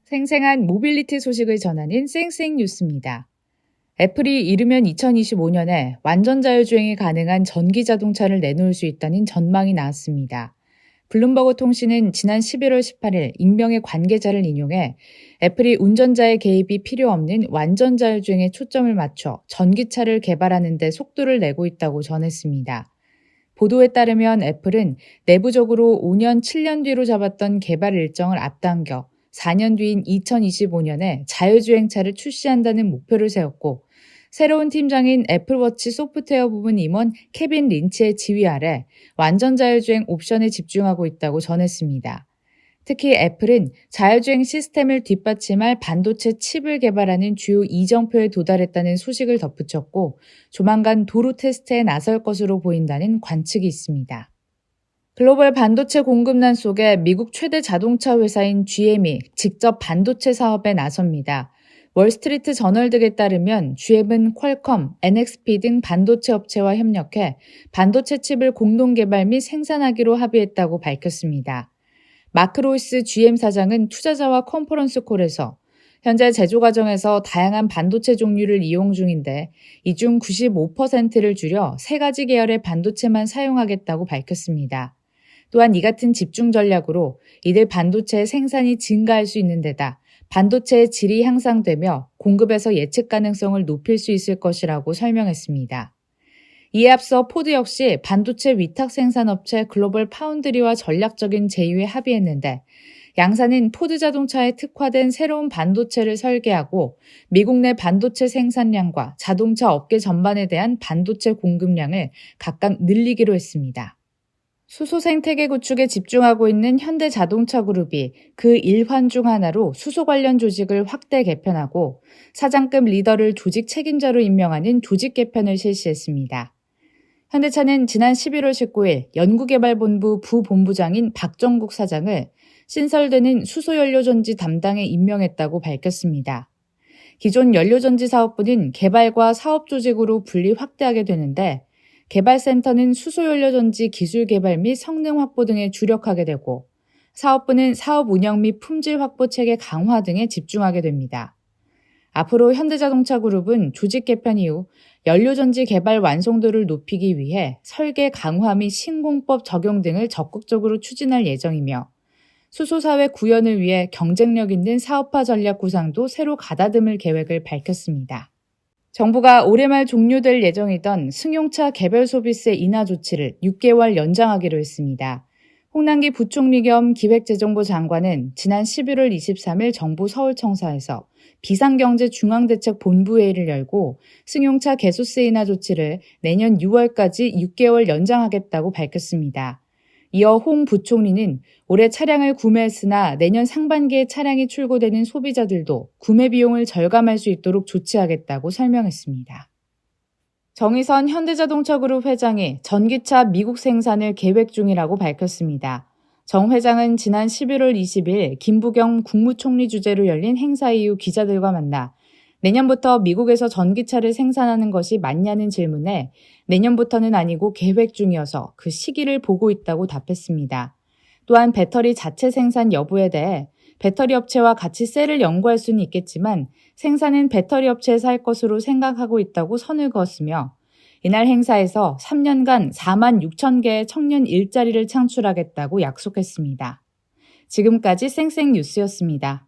생생한 모빌리티 소식을 전하는 쌩쌩 뉴스입니다. 애플이 이르면 2025년에 완전 자율주행이 가능한 전기 자동차를 내놓을 수 있다는 전망이 나왔습니다. 블룸버그 통신은 지난 11월 18일 익명의 관계자를 인용해 애플이 운전자의 개입이 필요 없는 완전 자율주행에 초점을 맞춰 전기차를 개발하는 데 속도를 내고 있다고 전했습니다. 보도에 따르면 애플은 내부적으로 5년, 7년 뒤로 잡았던 개발 일정을 앞당겨 4년 뒤인 2025년에 자율주행차를 출시한다는 목표를 세웠고, 새로운 팀장인 애플워치 소프트웨어 부문 임원 케빈 린치의 지휘 아래 완전 자율주행 옵션에 집중하고 있다고 전했습니다. 특히 애플은 자율주행 시스템을 뒷받침할 반도체 칩을 개발하는 주요 이정표에 도달했다는 소식을 덧붙였고, 조만간 도로 테스트에 나설 것으로 보인다는 관측이 있습니다. 글로벌 반도체 공급난 속에 미국 최대 자동차 회사인 GM이 직접 반도체 사업에 나섭니다. 월스트리트 저널 등에 따르면 GM은 퀄컴, NXP 등 반도체 업체와 협력해 반도체 칩을 공동 개발 및 생산하기로 합의했다고 밝혔습니다. 마크 로이스 GM 사장은 투자자와 컨퍼런스 콜에서 현재 제조 과정에서 다양한 반도체 종류를 이용 중인데 이 중 95%를 줄여 3가지 계열의 반도체만 사용하겠다고 밝혔습니다. 또한 이 같은 집중 전략으로 이들 반도체의 생산이 증가할 수 있는 데다 반도체의 질이 향상되며 공급에서 예측 가능성을 높일 수 있을 것이라고 설명했습니다. 이에 앞서 포드 역시 반도체 위탁 생산업체 글로벌 파운드리와 전략적인 제휴에 합의했는데, 양사는 포드 자동차에 특화된 새로운 반도체를 설계하고 미국 내 반도체 생산량과 자동차 업계 전반에 대한 반도체 공급량을 각각 늘리기로 했습니다. 수소 생태계 구축에 집중하고 있는 현대자동차그룹이 그 일환 중 하나로 수소 관련 조직을 확대 개편하고 사장급 리더를 조직 책임자로 임명하는 조직 개편을 실시했습니다. 현대차는 지난 11월 19일 연구개발본부 부본부장인 박정국 사장을 신설되는 수소연료전지 담당에 임명했다고 밝혔습니다. 기존 연료전지 사업부는 개발과 사업 조직으로 분리 확대하게 되는데, 개발센터는 수소연료전지 기술 개발 및 성능 확보 등에 주력하게 되고, 사업부는 사업 운영 및 품질 확보 체계 강화 등에 집중하게 됩니다. 앞으로 현대자동차그룹은 조직 개편 이후 연료전지 개발 완성도를 높이기 위해 설계 강화 및 신공법 적용 등을 적극적으로 추진할 예정이며, 수소사회 구현을 위해 경쟁력 있는 사업화 전략 구상도 새로 가다듬을 계획을 밝혔습니다. 정부가 올해 말 종료될 예정이던 승용차 개별 소비세 인하 조치를 6개월 연장하기로 했습니다. 홍남기 부총리 겸 기획재정부 장관은 지난 11월 23일 정부 서울청사에서 비상경제중앙대책본부회의를 열고 승용차 개소세 인하 조치를 내년 6월까지 6개월 연장하겠다고 밝혔습니다. 이어 홍 부총리는 올해 차량을 구매했으나 내년 상반기에 차량이 출고되는 소비자들도 구매 비용을 절감할 수 있도록 조치하겠다고 설명했습니다. 정의선 현대자동차그룹 회장이 전기차 미국 생산을 계획 중이라고 밝혔습니다. 정 회장은 지난 11월 20일 김부겸 국무총리 주재로 열린 행사 이후 기자들과 만나 내년부터 미국에서 전기차를 생산하는 것이 맞냐는 질문에 내년부터는 아니고 계획 중이어서 그 시기를 보고 있다고 답했습니다. 또한 배터리 자체 생산 여부에 대해 배터리 업체와 같이 셀을 연구할 수는 있겠지만 생산은 배터리 업체에서 할 것으로 생각하고 있다고 선을 그었으며, 이날 행사에서 3년간 4만 6천 개의 청년 일자리를 창출하겠다고 약속했습니다. 지금까지 쌩쌩 뉴스였습니다.